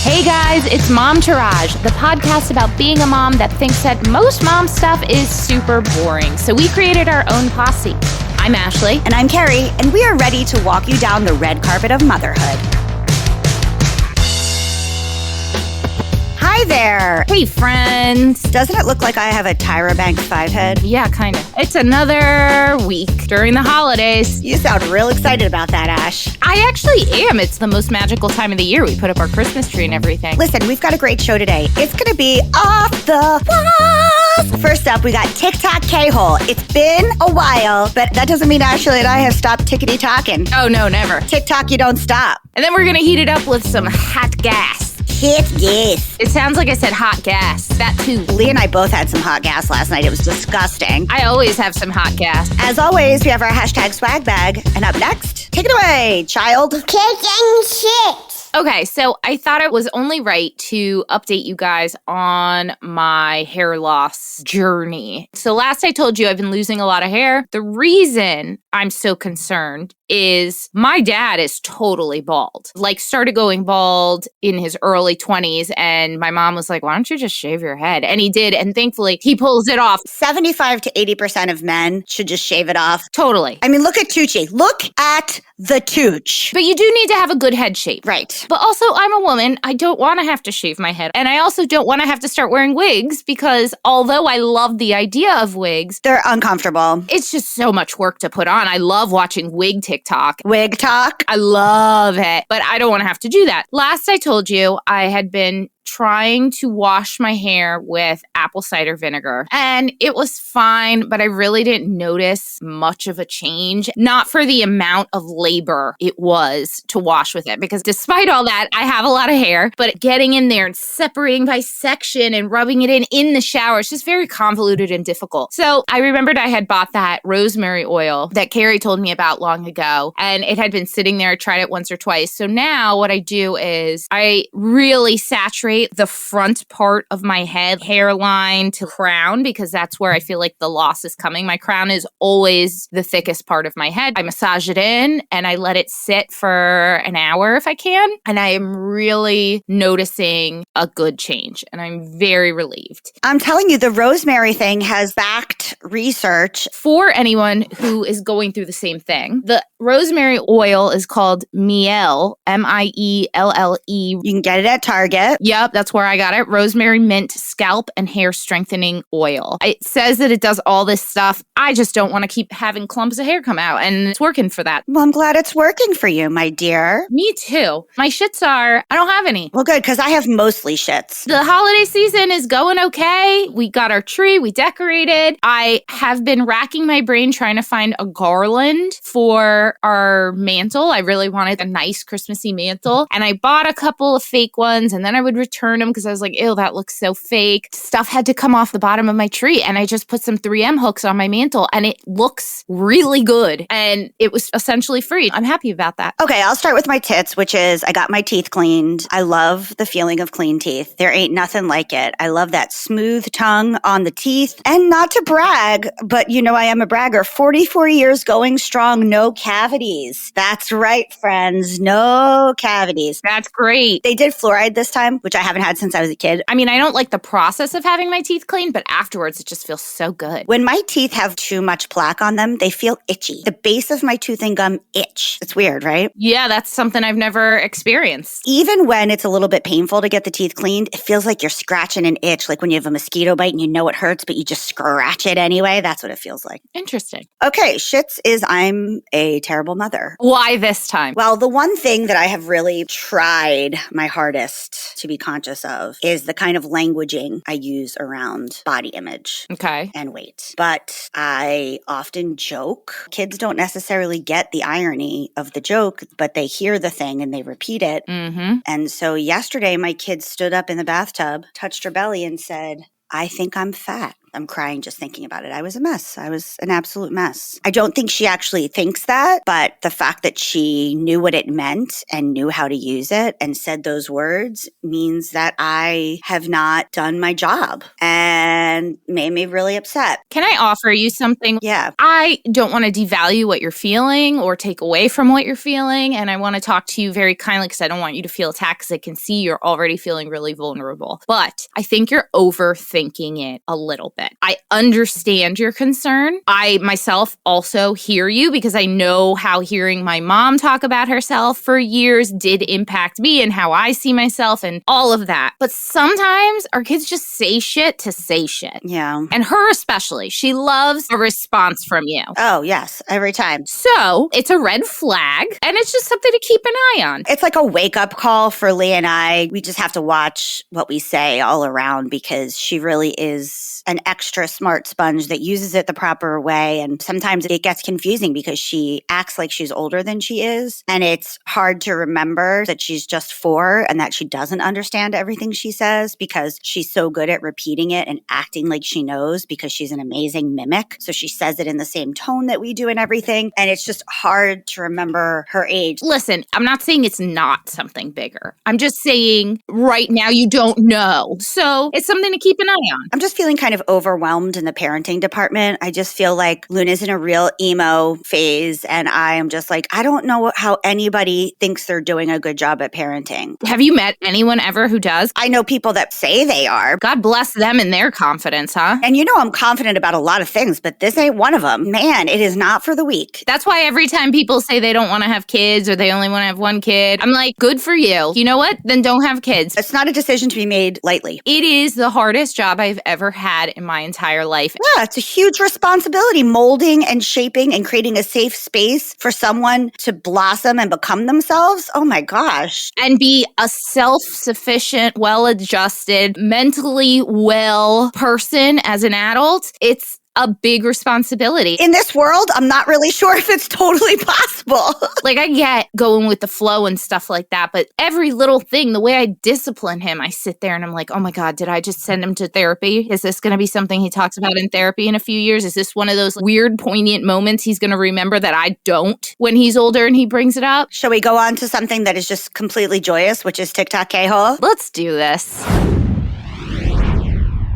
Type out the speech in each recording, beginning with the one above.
Hey guys, it's Momtourage, the podcast about being a mom that thinks that most mom stuff is super boring. So we created our own posse. I'm Ashley. And I'm Keri, and we are ready to walk you down the red carpet of motherhood. Hi there. Hey friends. Doesn't it look like I have a Tyra Banks 5-head? Yeah, kind of. It's another week during the holidays. You sound real excited about that, Ash. I actually am. It's the most magical time of the year. We put up our Christmas tree and everything. Listen, we've got a great show today. It's going to be off the walls. First up, we got TikTok K-hole. It's been a while, but that doesn't mean Ashley and I have stopped tickety-talking. Oh, no, never. TikTok, you don't stop. And then we're going to heat it up with some hot gas. Hot gas. It sounds like I said hot gas. That too. Lee and I both had some hot gas last night. It was disgusting. I always have some hot gas. As always, we have our hashtag swag bag. And up next, take it away, child. Kicking shit. Okay, so I thought it was only right to update you guys on my hair loss journey. So last I told you I've been losing a lot of hair. The reason I'm so concerned is my dad is totally bald. Like started going bald in his early 20s and my mom was like, why don't you just shave your head? And he did, and thankfully he pulls it off. 75 to 80% of men should just shave it off. Totally. I mean, look at Tucci. Look at the Tooch. But you do need to have a good head shape. Right. But also, I'm a woman. I don't want to have to shave my head. And I also don't want to have to start wearing wigs because although I love the idea of wigs, they're uncomfortable. It's just so much work to put on. I love watching wig TikTok. Wig talk? I love it. But I don't want to have to do that. Last I told you, I had been trying to wash my hair with apple cider vinegar. And it was fine, but I really didn't notice much of a change. Not for the amount of labor it was to wash with it. Because despite all that, I have a lot of hair. But getting in there and separating by section and rubbing it in the shower, it's just very convoluted and difficult. So I remembered I had bought that rosemary oil that Keri told me about long ago. And it had been sitting there. I tried it once or twice. So now what I do is I really saturate the front part of my head, hairline to crown, because that's where I feel like the loss is coming. My crown is always the thickest part of my head. I massage it in and I let it sit for an hour if I can. And I am really noticing a good change and I'm very relieved. I'm telling you, the rosemary thing has backed research. For anyone who is going through the same thing, the rosemary oil is called Mielle, Mielle. You can get it at Target. Yep, that's where I got it. Rosemary mint scalp and hair strengthening oil. It says that it does all this stuff. I just don't want to keep having clumps of hair come out, and it's working for that. Well, I'm glad it's working for you, my dear. Me too. My shits I don't have any. Well, good, because I have mostly shits. The holiday season is going okay. We got our tree. We decorated. I have been racking my brain trying to find a garland for our mantle. I really wanted a nice Christmassy mantle, and I bought a couple of fake ones, and then I would return them because I was like, ew, that looks so fake. Stuff had to come off the bottom of my tree, and I just put some 3M hooks on my mantle, and it looks really good, and it was essentially free. I'm happy about that. Okay, I'll start with my tits, which is I got my teeth cleaned. I love the feeling of clean teeth. There ain't nothing like it. I love that smooth tongue on the teeth. And not to brag, but you know I am a bragger. 44 years going strong, no cavities. That's right, friends. No cavities. That's great. They did fluoride this time, which I haven't had since I was a kid. I mean, I don't like the process of having my teeth cleaned, but afterwards it just feels so good. When my teeth have too much plaque on them, they feel itchy. The base of my tooth and gum itch. It's weird, right? Yeah, that's something I've never experienced. Even when it's a little bit painful to get the teeth cleaned, it feels like you're scratching an itch, like when you have a mosquito bite and you know it hurts, but you just scratch it anyway. That's what it feels like. Interesting. Okay, shits is I'm a terrible mother. Why this time? Well, the one thing that I have really tried my hardest to be conscious of is the kind of languaging I use around body image. Okay. And weight. But I often joke. Kids don't necessarily get the irony of the joke, but they hear the thing and they repeat it. Mm-hmm. And so yesterday, my kid stood up in the bathtub, touched her belly and said, I think I'm fat. I'm crying just thinking about it. I was a mess. I was an absolute mess. I don't think she actually thinks that, but the fact that she knew what it meant and knew how to use it and said those words means that I have not done my job. And and made me really upset. Can I offer you something? Yeah. I don't want to devalue what you're feeling or take away from what you're feeling. And I want to talk to you very kindly because I don't want you to feel attacked because I can see you're already feeling really vulnerable. But I think you're overthinking it a little bit. I understand your concern. I myself also hear you because I know how hearing my mom talk about herself for years did impact me and how I see myself and all of that. But sometimes our kids just say shit to say shit. Yeah. And her especially. She loves a response from you. Oh, yes. Every time. So it's a red flag and it's just something to keep an eye on. It's like a wake-up call for Lee and I. We just have to watch what we say all around because she really is an extra smart sponge that uses it the proper way. And sometimes it gets confusing because she acts like she's older than she is. And it's hard to remember that she's just 4 and that she doesn't understand everything she says because she's so good at repeating it and acting like she knows because she's an amazing mimic. So she says it in the same tone that we do and everything. And it's just hard to remember her age. Listen, I'm not saying it's not something bigger. I'm just saying right now you don't know. So it's something to keep an eye on. I'm just feeling kind of overwhelmed in the parenting department. I just feel like Luna's in a real emo phase. And I am just like, I don't know how anybody thinks they're doing a good job at parenting. Have you met anyone ever who does? I know people that say they are. God bless them and their confidence, huh? And you know I'm confident about a lot of things, but this ain't one of them. Man, it is not for the weak. That's why every time people say they don't want to have kids or they only want to have one kid, I'm like, good for you. You know what? Then don't have kids. It's not a decision to be made lightly. It is the hardest job I've ever had in my entire life. Yeah, it's a huge responsibility, molding and shaping and creating a safe space for someone to blossom and become themselves. Oh my gosh. And be a self-sufficient, well-adjusted, mentally well person as an adult. It's a big responsibility. In this world, I'm not really sure if it's totally possible. Like, I get going with the flow and stuff like that, but every little thing, the way I discipline him, I sit there and I'm like, oh my God, did I just send him to therapy? Is this going to be something he talks about in therapy in a few years? Is this one of those weird, poignant moments he's going to remember that I don't when he's older and he brings it up? Shall we go on to something that is just completely joyous, which is TikTok K-hole? Let's do this.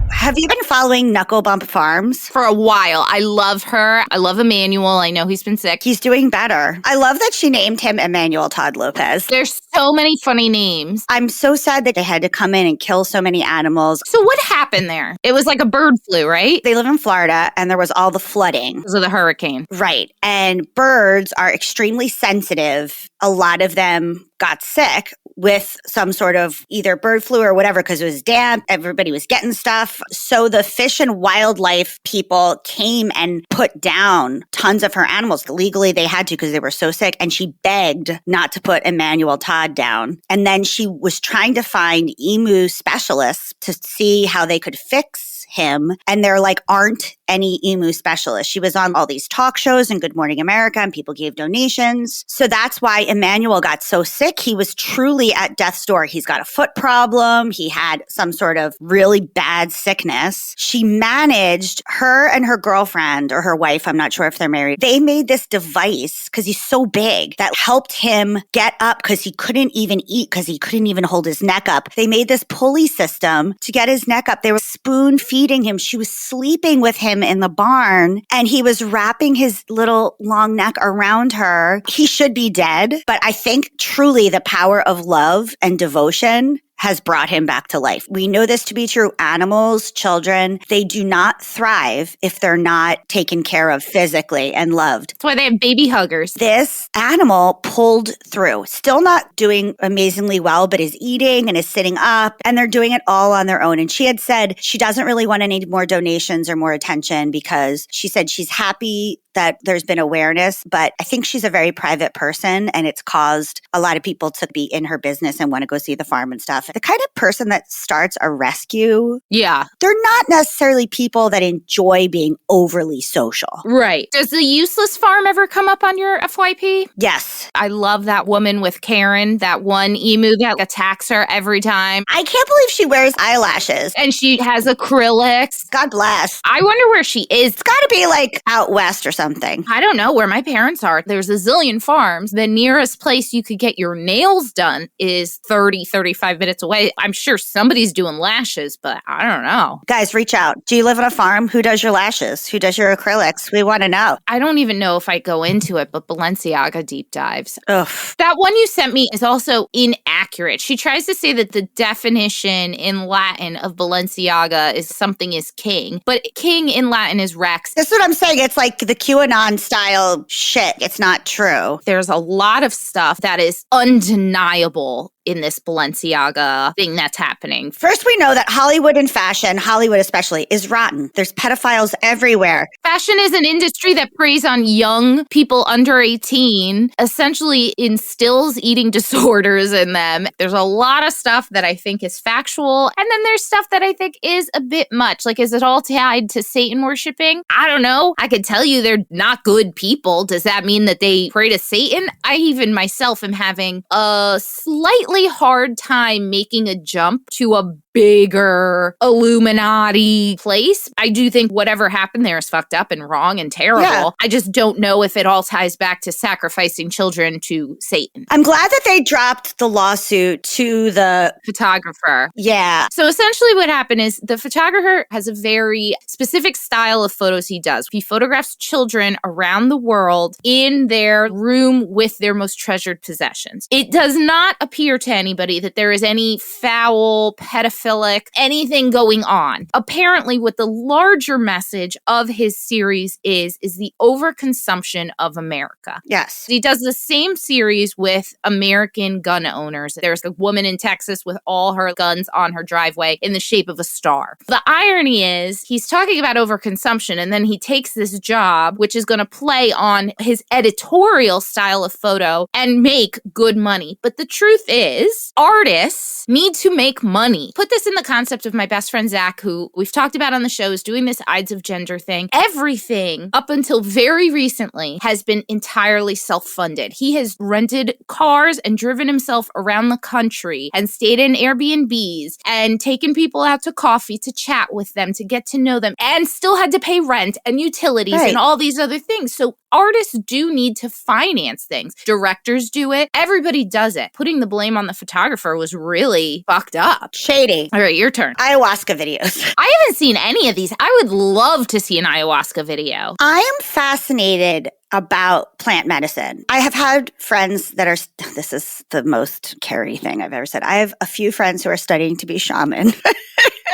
Have you been following Knuckle Bump Farms? For a while. I love her. I love Emmanuel. I know he's been sick. He's doing better. I love that she named him Emmanuel Todd Lopez. There's so many funny names. I'm so sad that they had to come in and kill so many animals. So what happened there? It was like a bird flu, right? They live in Florida and there was all the flooding. Because of the hurricane. Right. And birds are extremely sensitive. A lot of them got sick with some sort of either bird flu or whatever because it was damp. Everybody was getting stuff. So the fish and wildlife people came and put down tons of her animals. Legally, they had to because they were so sick. And she begged not to put Emmanuel Todd down. And then she was trying to find emu specialists to see how they could fix him. And there aren't any emu specialists. She was on all these talk shows and Good Morning America and people gave donations. So that's why Emmanuel got so sick. He was truly at death's door. He's got a foot problem. He had some sort of really bad sickness. She managed, her and her girlfriend or her wife, I'm not sure if they're married, they made this device because he's so big that helped him get up because he couldn't even eat because he couldn't even hold his neck up. They made this pulley system to get his neck up. They were spoon feeding him. She was sleeping with him in the barn and he was wrapping his little long neck around her. He should be dead, but I think truly the power of love and devotion has brought him back to life. We know this to be true. Animals, children, they do not thrive if they're not taken care of physically and loved. That's why they have baby huggers. This animal pulled through, still not doing amazingly well, but is eating and is sitting up, and they're doing it all on their own. And she had said she doesn't really want any more donations or more attention because she said she's happy that there's been awareness, but I think she's a very private person and it's caused a lot of people to be in her business and want to go see the farm and stuff. The kind of person that starts a rescue, yeah, they're not necessarily people that enjoy being overly social. Right. Does the useless farm ever come up on your FYP? Yes. I love that woman with Karen, that one emu that attacks her every time. I can't believe she wears eyelashes. And she has acrylics. God bless. I wonder where she is. It's got to be out west or something. something? I don't know where my parents are. There's a zillion farms. The nearest place you could get your nails done is 30, 35 minutes away. I'm sure somebody's doing lashes, but I don't know. Guys, reach out. Do you live on a farm? Who does your lashes? Who does your acrylics? We want to know. I don't even know if I go into it, but Balenciaga deep dives. Ugh. That one you sent me is also inaccurate. She tries to say that the definition in Latin of Balenciaga is something is king, but king in Latin is Rex. That's what I'm saying. It's like the QAnon style shit. It's not true. There's a lot of stuff that is undeniable in this Balenciaga thing that's happening. First, we know that Hollywood and fashion, Hollywood especially, is rotten. There's pedophiles everywhere. Fashion is an industry that preys on young people under 18, essentially instills eating disorders in them. There's a lot of stuff that I think is factual, and then there's stuff that I think is a bit much. Like, is it all tied to Satan worshiping? I don't know. I could tell you they're not good people. Does that mean that they pray to Satan? I even myself am having a slightly hard time making a jump to a bigger Illuminati place. I do think whatever happened there is fucked up and wrong and terrible. Yeah. I just don't know if it all ties back to sacrificing children to Satan. I'm glad that they dropped the lawsuit to the Photographer. Yeah. So essentially what happened is the photographer has a very specific style of photos he does. He photographs children around the world in their room with their most treasured possessions. It does not appear to anybody that there is any foul, pedophilic, anything going on. Apparently, what the larger message of his series is the overconsumption of America. Yes. He does the same series with American gun owners. There's a woman in Texas with all her guns on her driveway in the shape of a star. The irony is he's talking about overconsumption, and then he takes this job, which is going to play on his editorial style of photo and make good money. But the truth is, artists need to make money. Put this in the concept of my best friend Zach, who we've talked about on the show, is doing this Ides of Gender thing. Everything up until very recently has been entirely self-funded. He has rented cars and driven himself around the country and stayed in Airbnbs and taken people out to coffee to chat with them, to get to know them, and still had to pay rent and utilities Right. and all these other things. So artists do need to finance things. Directors do it. Everybody does it. Putting the blame on the photographer was really fucked up. Shady. All right, your turn. Ayahuasca videos. I haven't seen any of these. I would love to see an ayahuasca video. I am fascinated about plant medicine. I have had friends that are, this is the most Keri thing I've ever said. I have a few friends who are studying to be shaman.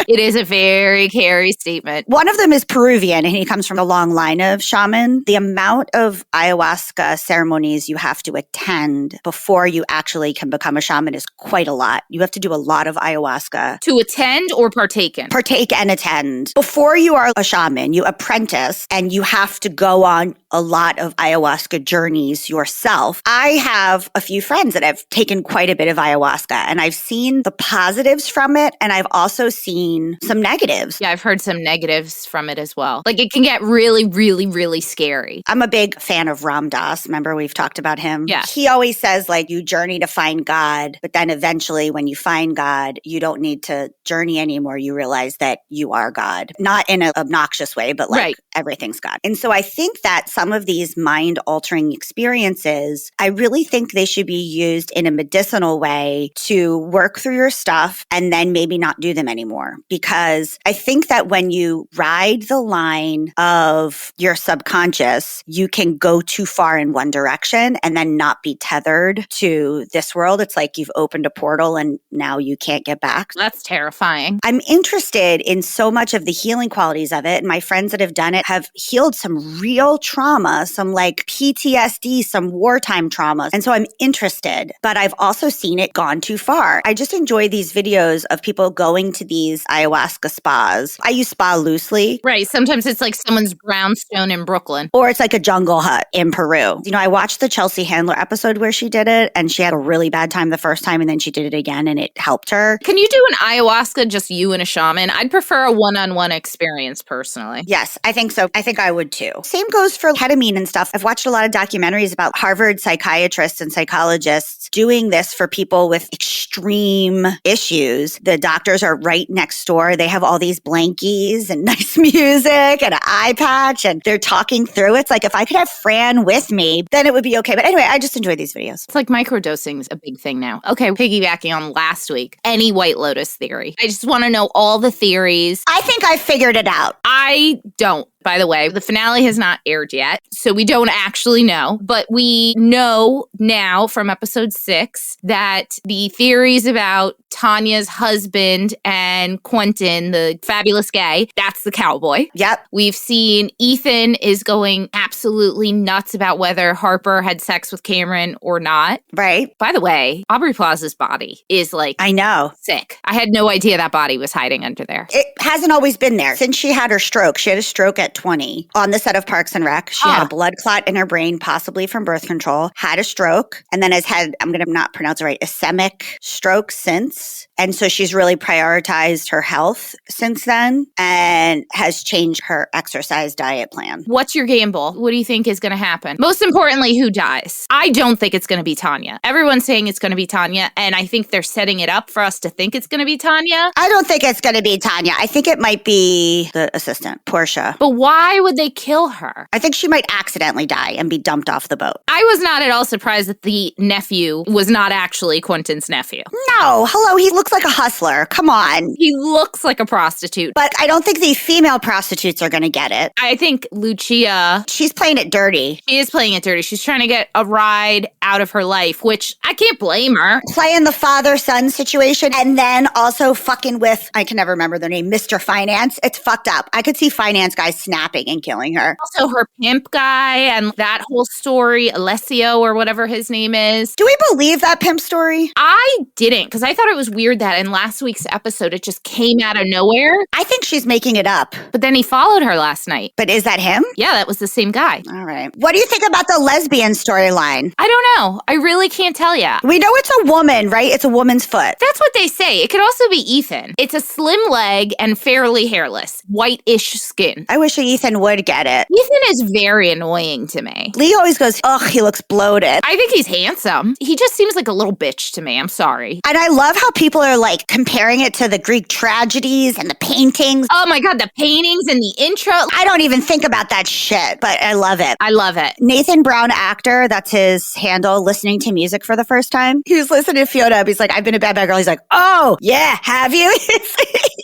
It is a very Keri statement. One of them is Peruvian, and he comes from a long line of shaman. The amount of ayahuasca ceremonies you have to attend before you actually can become a shaman is quite a lot. You have to do a lot of ayahuasca. To attend or partake in? Partake and attend. Before you are a shaman, you apprentice, and you have to go on a lot of ayahuasca journeys yourself. I have a few friends that have taken quite a bit of ayahuasca, and I've seen the positives from it, and I've also seen some negatives. Yeah, I've heard some negatives from it as well. Like, it can get really, really, really scary. I'm a big fan of Ram Dass. Remember, we've talked about him? Yeah. He always says, like, you journey to find God, but then eventually when you find God, you don't need to journey anymore. You realize that you are God. Not in an obnoxious way, but like Right. everything's God. And so I think that some of these mind-altering experiences, I really think they should be used in a medicinal way to work through your stuff and then maybe not do them anymore. Because I think that when you ride the line of your subconscious, you can go too far in one direction and then not be tethered to this world. It's like you've opened a portal and now you can't get back. That's terrifying. I'm interested in so much of the healing qualities of it. And my friends that have done it have healed some real trauma, some like PTSD, some wartime traumas. And so I'm interested, but I've also seen it gone too far. I just enjoy these videos of people going to these ayahuasca spas. I use spa loosely. Right. Sometimes it's like someone's brownstone in Brooklyn. Or it's like a jungle hut in Peru. You know, I watched the Chelsea Handler episode where she did it and she had a really bad time the first time and then she did it again and it helped her. Can you do an ayahuasca, just you and a shaman? I'd prefer a one-on-one experience personally. Yes, I think so. I think I would too. Same goes for ketamine and stuff. I've watched a lot of documentaries about Harvard psychiatrists and psychologists doing this for people with extreme issues. The doctors are right next door. They have all these blankies and nice music and an eye patch, and they're talking through it. It's like, if I could have Fran with me, then it would be okay. But anyway, I just enjoy these videos. It's like microdosing is a big thing now. Okay, piggybacking on last week, any White Lotus theory. I just want to know all the theories. I think I figured it out. I don't. By the way, the finale has not aired yet, so we don't actually know. But we know now from episode 6 that the theories about Tanya's husband and Quentin, the fabulous gay, that's the cowboy. Yep. We've seen Ethan is going absolutely nuts about whether Harper had sex with Cameron or not. Right. By the way, Aubrey Plaza's body is like, I know, sick. I had no idea that body was hiding under there. It hasn't always been there. Since she had her stroke, she had a stroke at 20 on the set of Parks and Rec. She had a blood clot in her brain, possibly from birth control, had a stroke, and then has had, I'm going to not pronounce it right, ischemic stroke since. And so she's really prioritized her health since then and has changed her exercise diet plan. What's your gamble? What do you think is going to happen? Most importantly, who dies? I don't think it's going to be Tanya. Everyone's saying it's going to be Tanya, and I think they're setting it up for us to think it's going to be Tanya. I don't think it's going to be Tanya. I think it might be the assistant, Portia. But why would they kill her? I think she might accidentally die and be dumped off the boat. I was not at all surprised that the nephew was not actually Quentin's nephew. No, hello, he looks like a hustler. Come on. He looks like a prostitute. But I don't think the female prostitutes are going to get it. I think Lucia, she's playing it dirty. She is playing it dirty. She's trying to get a ride out of her life, which I can't blame her. Playing the father-son situation and then also fucking with, I can never remember their name, Mr. Finance. It's fucked up. I could see Finance guys snapping and killing her. Also her pimp guy and that whole story, Alessio or whatever his name is. Do we believe that pimp story? I didn't, because I thought it was weird that in last week's episode, it just came out of nowhere. I think she's making it up. But then he followed her last night. But is that him? Yeah, that was the same guy. All right. What do you think about the lesbian storyline? I don't know. I really can't tell you. We know it's a woman, right? It's a woman's foot. That's what they say. It could also be Ethan. It's a slim leg and fairly hairless, white-ish skin. I wish Ethan would get it. Ethan is very annoying to me. Lee always goes, ugh, he looks bloated. I think he's handsome. He just seems like a little bitch to me. I'm sorry. And I love how people are like comparing it to the Greek tragedies and the paintings. Oh my God, the paintings and the intro. I don't even think about that shit, but I love it. I love it. Nathan Brown, actor, that's his handle, listening to music for the first time. He was listening to Fiona. He's like, I've been a bad girl. He's like, oh, yeah, have you?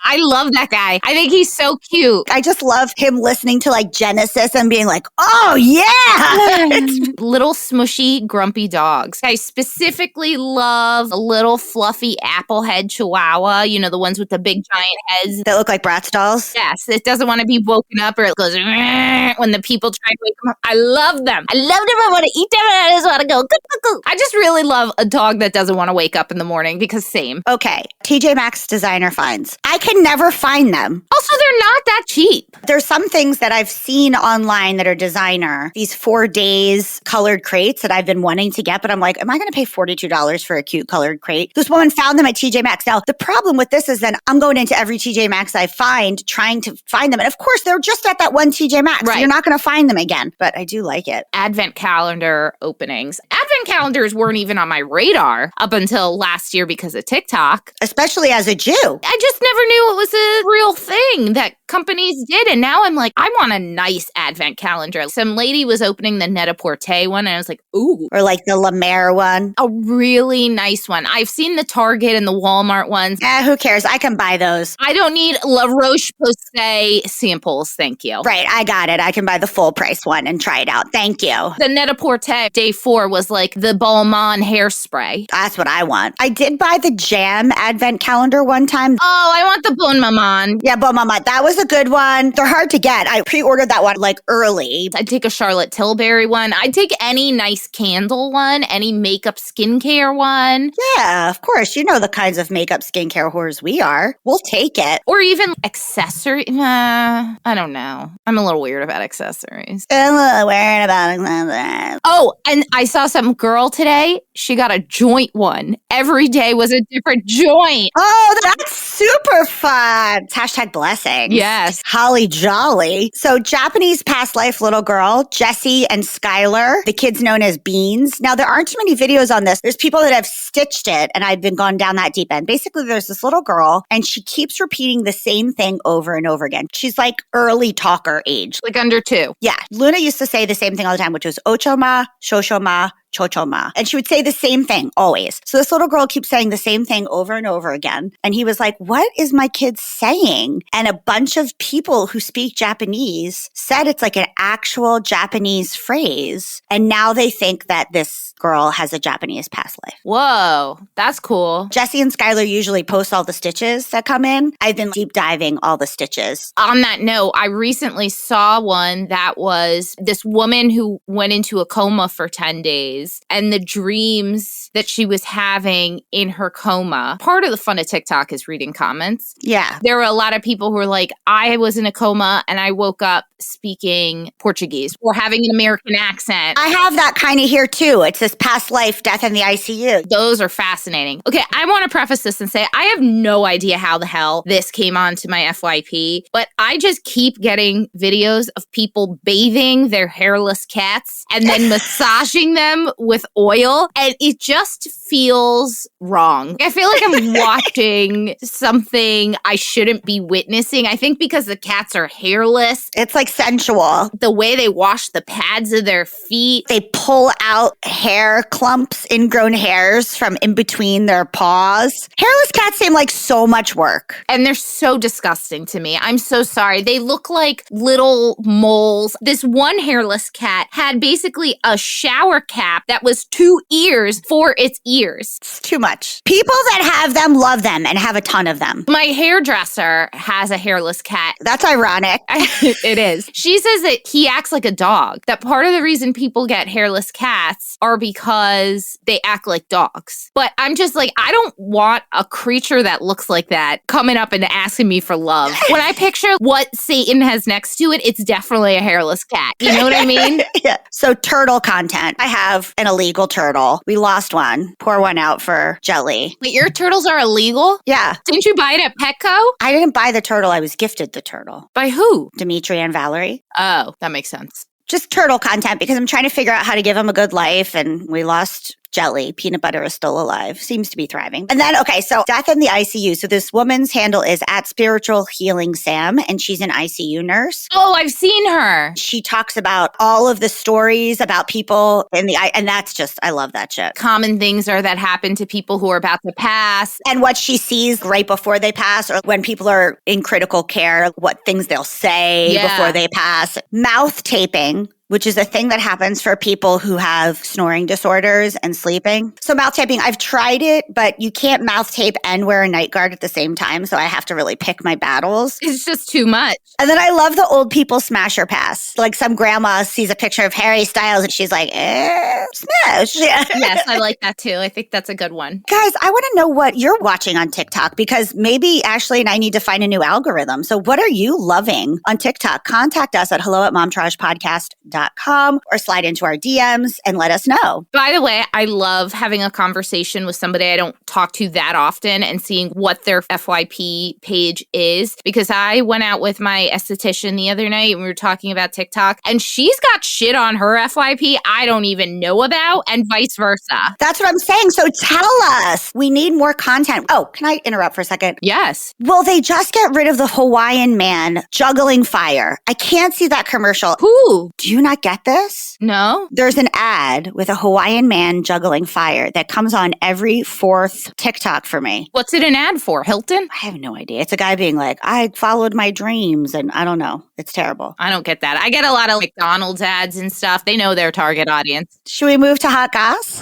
I love that guy. I think he's so cute. I just love him listening to like Genesis and being like, oh, yeah. Little smushy, grumpy dogs. I specifically love a little fluffy applehead chihuahua, you know, the ones with the big giant heads. That look like Bratz dolls? Yes, it doesn't want to be woken up or it goes when the people try to wake them up. I love them. I love them. I want to eat them and I just want to go. I just really love a dog that doesn't want to wake up in the morning because same. Okay, TJ Maxx designer finds. I can never find them. Also, they're not that cheap. There's some things that I've seen online that are designer. These 4 days colored crates that I've been wanting to get, but I'm like, am I going to pay $42 for a cute colored crate? This woman found them at TJ Maxx. Now, the problem with this is then I'm going into every TJ Maxx I find, trying to find them. And of course, they're just at that one TJ Maxx. Right. So you're not going to find them again, but I do like it. Advent calendar openings. Advent calendars weren't even on my radar up until last year because of TikTok. Especially as a Jew. I just never knew it was a real thing that companies did. And now I'm like, I want a nice Advent calendar. Some lady was opening the Net-a-Porter one and I was like, ooh. Or like the La Mer one. A really nice one. I've seen the Target and the Walmart ones. Who cares? I can buy those. I don't need La Roche-Posay samples, thank you. Right, I got it. I can buy the full price one and try it out. Thank you. The Net-a-Porter day 4 was like the Balmain hairspray. That's what I want. I did buy the Jam Advent calendar one time. Oh, I want the Bon Maman. Yeah, Bon Maman. That was a good one. They're hard to get. I pre-ordered that one like early. I'd take a Charlotte Tilbury one. I'd take any nice candle one, any makeup skincare one. Yeah, of course. You know the kinds of makeup skincare whores we are. We'll take it. Or even accessory. I don't know. I'm a little weird about accessories. I'm a little weird about accessories. Oh, and I saw some girl girl today, she got a joint one. Every day was a different joint. Oh, that's super fun. Hashtag blessings. Yes. Holly jolly. So Japanese past life little girl, Jessie and Skylar, the kids known as Beans. Now, there aren't too many videos on this. There's people that have stitched it, and I've been gone down that deep end. Basically, there's this little girl, and she keeps repeating the same thing over and over again. She's like early talker age. Like under 2. Yeah. Luna used to say the same thing all the time, which was ochoma, shoshoma, chochoma. And she would say the same thing always. So this little girl keeps saying the same thing over and over again. And he was like, what is my kid saying? And a bunch of people who speak Japanese said it's like an actual Japanese phrase. And now they think that this girl has a Japanese past life. Whoa, that's cool. Jessie and Skylar usually post all the stitches that come in. I've been deep diving all the stitches. On that note, I recently saw one that was this woman who went into a coma for 10 days. And the dreams that she was having in her coma. Part of the fun of TikTok is reading comments. Yeah. There were a lot of people who were like, I was in a coma and I woke up speaking Portuguese or having an American accent. I have that kind of here too. It's this past life, death in the ICU. Those are fascinating. Okay, I want to preface this and say I have no idea how the hell this came onto my FYP, but I just keep getting videos of people bathing their hairless cats and then massaging them with oil, and it just feels wrong. I feel like I'm watching something I shouldn't be witnessing. I think because the cats are hairless. It's like sensual. The way they wash the pads of their feet. They pull out hair clumps, ingrown hairs from in between their paws. Hairless cats seem like so much work. And they're so disgusting to me. I'm so sorry. They look like little moles. This one hairless cat had basically a shower cap that was 2 ears for its ears. It's too much. People that have them love them and have a ton of them. My hairdresser has a hairless cat. That's ironic. It is. She says that he acts like a dog. That part of the reason people get hairless cats are because they act like dogs. But I'm just like, I don't want a creature that looks like that coming up and asking me for love. When I picture what Satan has next to it, it's definitely a hairless cat. You know what I mean? Yeah. So turtle content. I have an illegal turtle. We lost one. Pour one out for Jelly. Wait, your turtles are illegal? Yeah. Didn't you buy it at Petco? I didn't buy the turtle. I was gifted the turtle. By who? Dimitri and Valerie. Oh, that makes sense. Just turtle content because I'm trying to figure out how to give him a good life, and we lost Jelly. Peanut butter is still alive. Seems to be thriving. And then, okay, so death in the ICU. So this woman's handle is at Spiritual Healing Sam, and she's an ICU nurse. Oh, I've seen her. She talks about all of the stories about people in the and that's just, I love that shit. Common things are that happen to people who are about to pass. And what she sees right before they pass, or when people are in critical care, what things they'll say before they pass. Mouth taping, which is a thing that happens for people who have snoring disorders and sleeping. So mouth taping, I've tried it, but you can't mouth tape and wear a night guard at the same time. So I have to really pick my battles. It's just too much. And then I love the old people smasher pass. Like some grandma sees a picture of Harry Styles and she's like, smash. Yes, I like that too. I think that's a good one. Guys, I want to know what you're watching on TikTok because maybe Ashley and I need to find a new algorithm. So what are you loving on TikTok? Contact us at hello@momtouragepodcast.com or slide into our DMs and let us know. By the way, I love having a conversation with somebody I don't talk to that often and seeing what their FYP page is, because I went out with my esthetician the other night and we were talking about TikTok and she's got shit on her FYP I don't even know about and vice versa. That's what I'm saying. So tell us. We need more content. Oh, can I interrupt for a second? Yes. Will they just get rid of the Hawaiian man juggling fire? I can't see that commercial. Who? Do you not get this? No. There's an ad with a Hawaiian man juggling fire that comes on every fourth TikTok for me. What's it an ad for? Hilton? I have no idea. It's a guy being like, I followed my dreams, and I don't know. It's terrible. I don't get that. I get a lot of McDonald's ads and stuff. They know their target audience. Should we move to hot goss?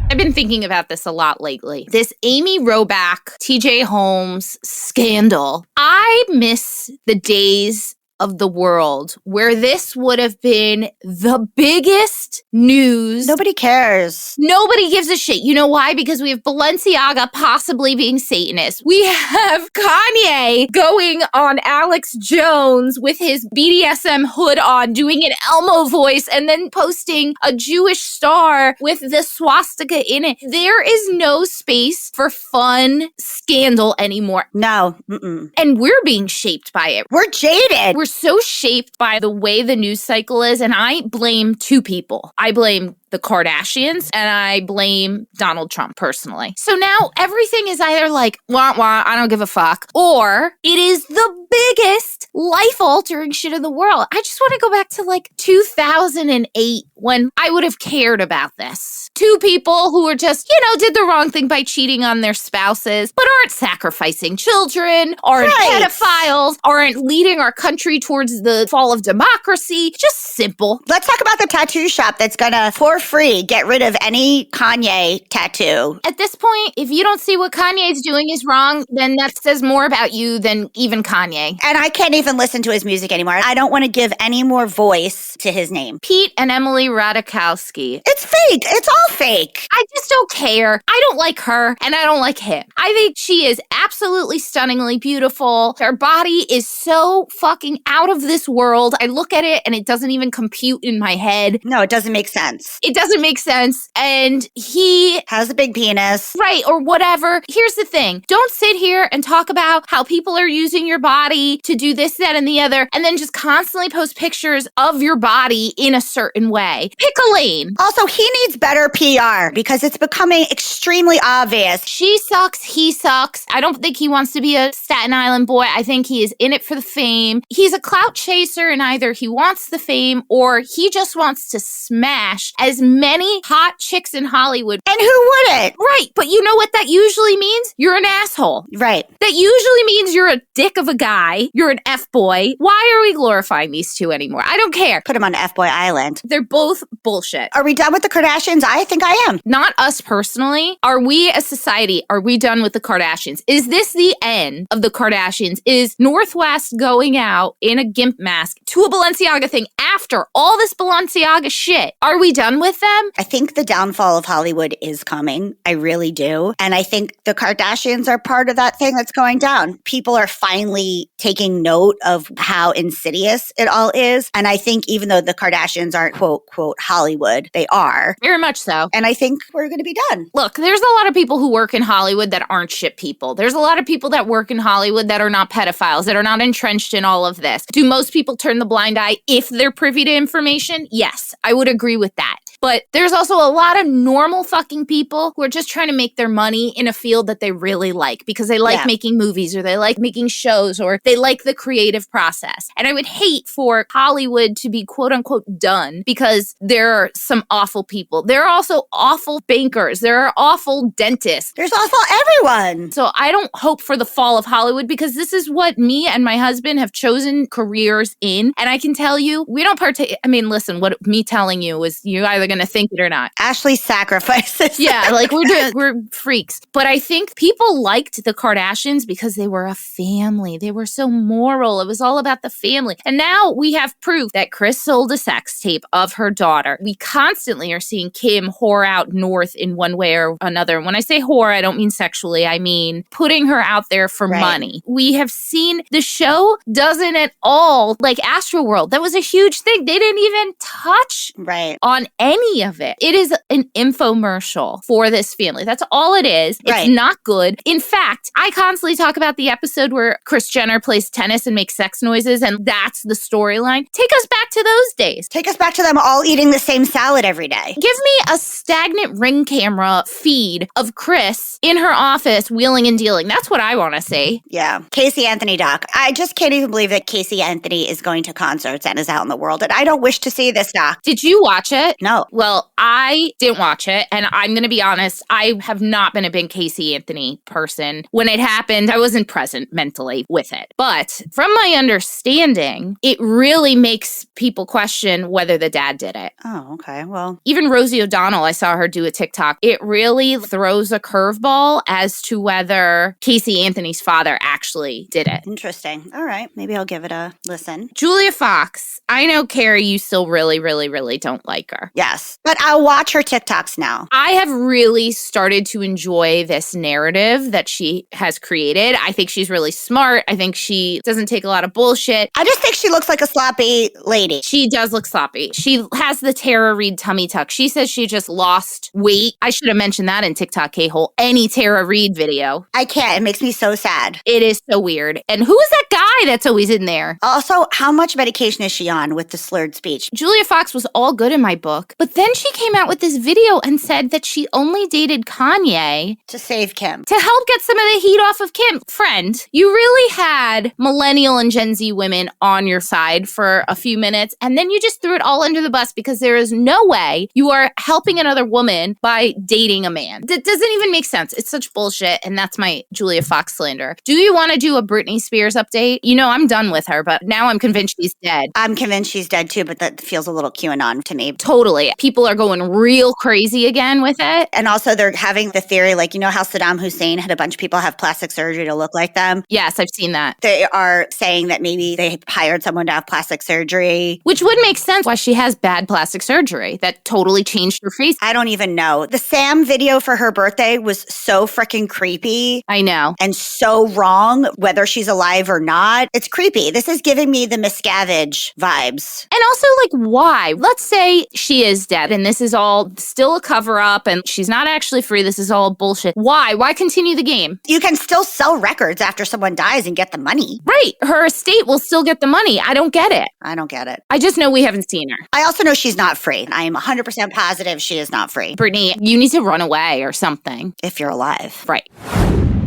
I've been thinking about this a lot lately. This Amy Robach, TJ Holmes scandal. I miss the days of the world where this would have been the biggest news. Nobody cares. Nobody gives a shit. You know why? Because we have Balenciaga possibly being Satanist. We have Kanye going on Alex Jones with his BDSM hood on, doing an Elmo voice, and then posting a Jewish star with the swastika in it. There is no space for fun scandal anymore. No. Mm-mm. And we're being shaped by it. We're jaded. We're so shaped by the way the news cycle is, and I blame two people. I blame the Kardashians, and I blame Donald Trump personally. So now everything is either like, wah, wah, I don't give a fuck, or it is the biggest life-altering shit in the world. I just want to go back to like 2008 when I would have cared about this. Two people who were just, did the wrong thing by cheating on their spouses, but aren't sacrificing children, aren't pedophiles, aren't leading our country towards the fall of democracy. Just simple. Let's talk about the tattoo shop that's gonna, for free, get rid of any Kanye tattoo. At this point, if you don't see what Kanye's doing is wrong, then that says more about you than even Kanye. And I can't even listen to his music anymore. I don't want to give any more voice to his name. Pete and Emily Ratajkowski. It's fake. It's all fake. I just don't care. I don't like her, and I don't like him. I think she is absolutely stunningly beautiful. Her body is so fucking out of this world. I look at it, and it doesn't even compute in my head. No, it doesn't make sense. It doesn't make sense. And he has a big penis. Right, or whatever. Here's the thing. Don't sit here and talk about how people are using your body to do this, that, and the other, and then just constantly post pictures of your body in a certain way. Pick a lane. Also, he needs better PR because it's becoming extremely obvious. She sucks. He sucks. I don't think he wants to be a Staten Island boy. I think he is in it for the fame. He's a clout chaser, and either he wants the fame or he just wants to smash as many hot chicks in Hollywood. And who wouldn't? Right. But you know what that usually means? You're an asshole. Right. That usually means you're a dick of a guy. You're an F-boy. Why are we glorifying these two anymore? I don't care. Put them on F-boy island. They're both bullshit. Are we done with the Kardashians? I think I am. Not us personally. Are we as society, are we done with the Kardashians? Is this the end of the Kardashians? Is Northwest going out in a gimp mask to a Balenciaga thing after all this Balenciaga shit? Are we done with them? I think the downfall of Hollywood is coming. I really do. And I think the Kardashians are part of that thing that's going down. People are finally taking note of how insidious it all is. And I think even though the Kardashians aren't quote, quote, Hollywood, they are. Very much so. And I think we're going to be done. Look, there's a lot of people who work in Hollywood that aren't shit people. There's a lot of people that work in Hollywood that are not pedophiles, that are not entrenched in all of this. Do most people turn the blind eye if they're privy to information? Yes, I would agree with that. But there's also a lot of normal fucking people who are just trying to make their money in a field that they really like because they like making movies or they like making shows or they like the creative process. And I would hate for Hollywood to be quote unquote done because there are some awful people. There are also awful bankers. There are awful dentists. There's awful everyone. So I don't hope for the fall of Hollywood because this is what me and my husband have chosen careers in. And I can tell you, we don't partake. I mean, listen, what me telling you is you either going to think it or not. Ashley sacrifices. Yeah, like we're freaks. But I think people liked the Kardashians because they were a family. They were so moral. It was all about the family. And now we have proof that Kris sold a sex tape of her daughter. We constantly are seeing Kim whore out North in one way or another. And when I say whore, I don't mean sexually. I mean putting her out there for money. We have seen the show doesn't at all like Astroworld. That was a huge thing. They didn't even touch on any of it. It is an infomercial for this family. That's all it is. It's not good. In fact, I constantly talk about the episode where Kris Jenner plays tennis and makes sex noises, and that's the storyline. Take us back to those days. Take us back to them all eating the same salad every day. Give me a stagnant Ring camera feed of Kris in her office wheeling and dealing. That's what I want to see. Yeah. Casey Anthony doc. I just can't even believe that Casey Anthony is going to concerts and is out in the world, and I don't wish to see this doc. Did you watch it? No. Well, I didn't watch it, and I'm going to be honest, I have not been a big Casey Anthony person. When it happened, I wasn't present mentally with it. But from my understanding, it really makes people question whether the dad did it. Oh, okay. Well, even Rosie O'Donnell, I saw her do a TikTok. It really throws a curveball as to whether Casey Anthony's father actually did it. interesting. All right. Maybe I'll give it a listen. Julia Fox, I know, Keri, you still really, really, really don't like her. Yes. But I'll watch her TikToks now. I have really started to enjoy this narrative that she has created. I think she's really smart. I think she doesn't take a lot of bullshit. I just think she looks like a sloppy lady. She does look sloppy. She has the Tara Reid tummy tuck. She says she just lost weight. I should have mentioned that in TikTok, K-hole. Any Tara Reid video. I can't. It makes me so sad. It is so weird. And who is that guy that's always in there? Also, how much medication is she on with the slurred speech? Julia Fox was all good in my book, but then she came out with this video and said that she only dated Kanye To save Kim. to help get some of the heat off of Kim. Friend, you really had millennial and Gen Z women on your side for a few minutes, and then you just threw it all under the bus because there is no way you are helping another woman by dating a man. That doesn't even make sense. It's such bullshit, and that's my Julia Fox slander. Do you want to do a Britney Spears update? You know, I'm done with her, but now I'm convinced she's dead. I'm convinced she's dead too, but that feels a little QAnon to me. Totally. People are going real crazy again with it. And also, they're having the theory, like, you know how Saddam Hussein had a bunch of people have plastic surgery to look like them? Yes, I've seen that. They are saying that maybe they hired someone to have plastic surgery. Which would make sense why she has bad plastic surgery. That totally changed her face. I don't even know. The Sam video for her birthday was so freaking creepy I know. and so wrong, whether she's alive or not. It's creepy. This is giving me the Miscavige vibes. And also, like, why? Let's say she is dead and this is all still a cover up and she's not actually free. This is all bullshit. Why? Why continue the game? You can still sell records after someone dies and get the money. Right. Her estate will still get the money. I don't get it. I don't get it. I just know we haven't seen her. I also know she's not free. I am 100% positive she is not free. Brittany, you need to run away or something. If you're alive. Right.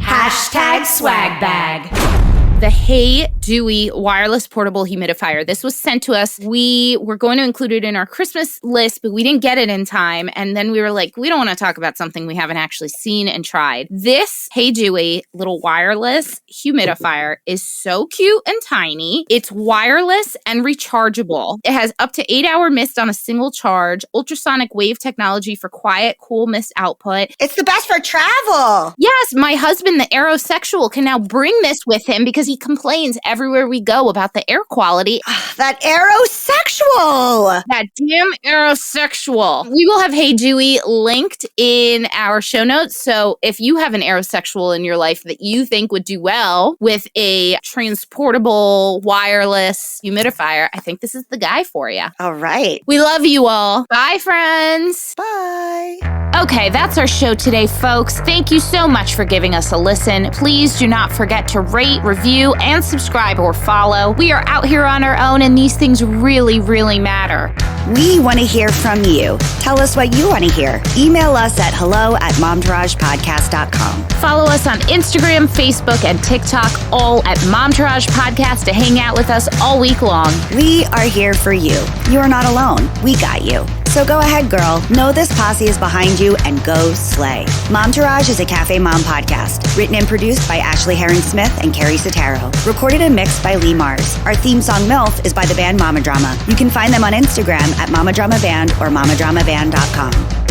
Hashtag swag bag. The Hey Dewy wireless portable humidifier. This was sent to us. We were going to include it in our Christmas list, but we didn't get it in time. And then we were like, we don't want to talk about something we haven't actually seen and tried. This Hey Dewy little wireless humidifier is so cute and tiny. It's wireless and rechargeable. It has up to 8-hour mist on a single charge, ultrasonic wave technology for quiet, cool mist output. It's the best for travel. Yes, my husband, the aerosexual, can now bring this with him because he complains everywhere we go about the air quality. That aerosexual. That damn aerosexual. We will have Hey Dewy linked in our show notes. So if you have an aerosexual in your life that you think would do well with a transportable wireless humidifier, I think this is the guy for you. All right. We love you all. Bye, friends. Bye. Okay, that's our show today, folks. Thank you so much for giving us a listen. Please do not forget to rate, review, and subscribe or follow. We are out here on our own, and these things really, really matter. We want to hear from you. Tell us what you want to hear. Email us at hello@momtouragepodcast.com. Follow us on Instagram, Facebook, and TikTok, all at Momtourage Podcast to hang out with us all week long. We are here for you. You are not alone. We got you. So go ahead, girl. Know this posse is behind you and go slay. Momtourage is a Cafe Mom podcast. Written and produced by Ashley Hearon-Smith and Keri. Recorded and mixed by Lee Mars. Our theme song, MILF, is by the band Mama Drama. You can find them on Instagram at Mama Drama Band or mamadramaband.com.